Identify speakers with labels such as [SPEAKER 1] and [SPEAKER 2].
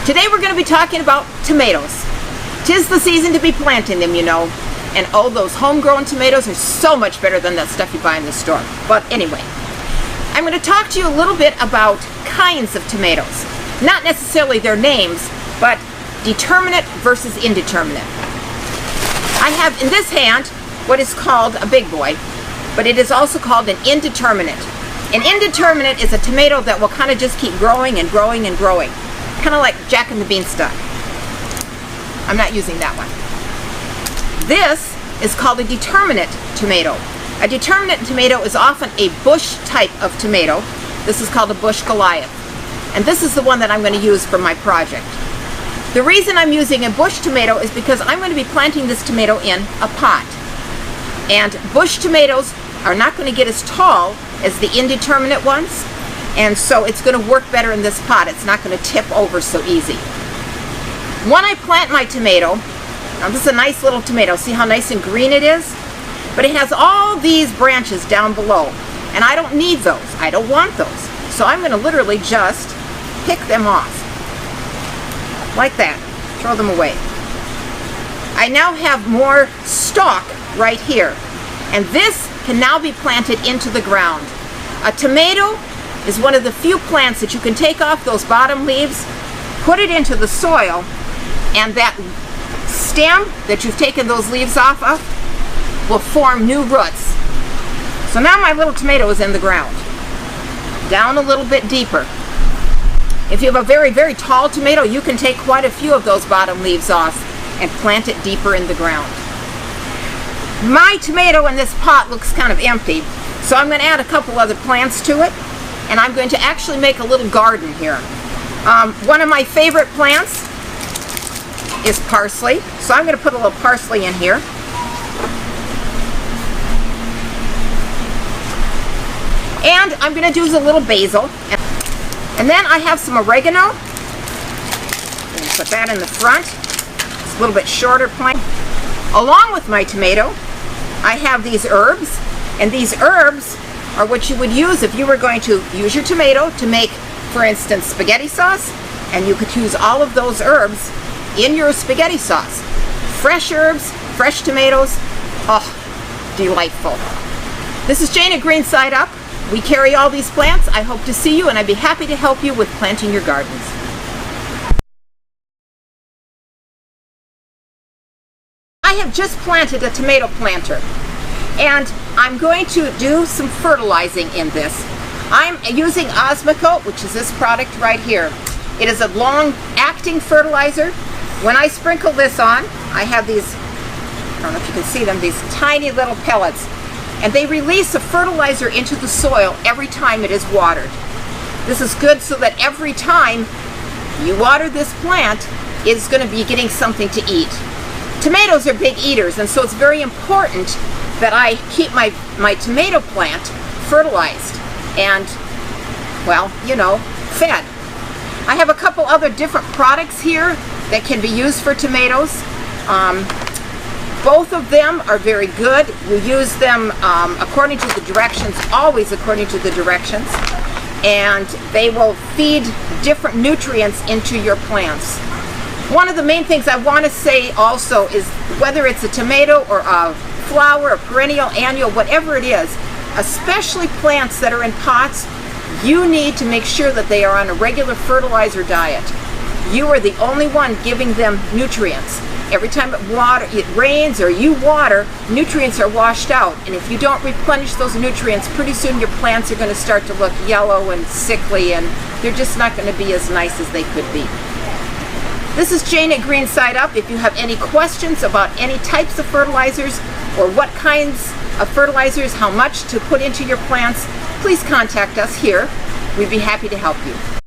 [SPEAKER 1] Today we're going to be talking about tomatoes. 'Tis the season to be planting them, you know. And oh, those homegrown tomatoes are so much better than that stuff you buy in the store. But anyway, I'm going to talk to you a little bit about kinds of tomatoes. Not necessarily their names, but determinate versus indeterminate. I have in this hand what is called a big boy, but it is also called an indeterminate. An indeterminate is a tomato that will kind of just keep growing and growing and growing. Kind of like Jack and the Beanstalk. I'm not using that one. This is called a determinate tomato. A determinate tomato is often a bush type of tomato. This is called a bush Goliath. And this is the one that I'm going to use for my project. The reason I'm using a bush tomato is because I'm going to be planting this tomato in a pot. And bush tomatoes are not going to get as tall as the indeterminate ones. And so it's going to work better in this pot. It's not going to tip over so easy. When I plant my tomato, now this is a nice little tomato. See how nice and green it is? But it has all these branches down below. And I don't need those. I don't want those. So I'm going to literally just pick them off. Like that. Throw them away. I now have more stalk right here. And this can now be planted into the ground. A tomato is one of the few plants that you can take off those bottom leaves, put it into the soil, and that stem that you've taken those leaves off of will form new roots. So now my little tomato is in the ground. Down a little bit deeper. If you have a very, very tall tomato, you can take quite a few of those bottom leaves off and plant it deeper in the ground. My tomato in this pot looks kind of empty, so I'm going to add a couple other plants to it, and I'm going to actually make a little garden here. One of my favorite plants is parsley, so I'm going to put a little parsley in here. And I'm going to use a little basil. And then I have some oregano. I'm going to put that in the front. It's a little bit shorter plant. Along with my tomato, I have these herbs. And these herbs are what you would use if you were going to use your tomato to make, for instance, spaghetti sauce. And you could use all of those herbs in your spaghetti sauce. Fresh herbs, fresh tomatoes. Oh, delightful. This is Jane at Green Side Up. We carry all these plants. I hope to see you, and I'd be happy to help you with planting your gardens. I have just planted a tomato planter, and I'm going to do some fertilizing in this. I'm using Osmocote, which is this product right here. It is a long-acting fertilizer. When I sprinkle this on, I have these, I don't know if you can see them, these tiny little pellets. And they release a fertilizer into the soil every time it is watered. This is good so that every time you water this plant, it's going to be getting something to eat. Tomatoes are big eaters, and so it's very important that I keep my tomato plant fertilized and, well, you know, fed. I have a couple other different products here that can be used for tomatoes. Both of them are very good. You use them according to the directions, always according to the directions, and they will feed different nutrients into your plants. One of the main things I want to say also is whether it's a tomato or a flower, a perennial, annual, whatever it is, especially plants that are in pots, you need to make sure that they are on a regular fertilizer diet. You are the only one giving them nutrients. Every time it rains or you water, nutrients are washed out. And if you don't replenish those nutrients, pretty soon your plants are going to start to look yellow and sickly, and they're just not going to be as nice as they could be. This is Jane at Green Side Up. If you have any questions about any types of fertilizers or what kinds of fertilizers, how much to put into your plants, please contact us here. We'd be happy to help you.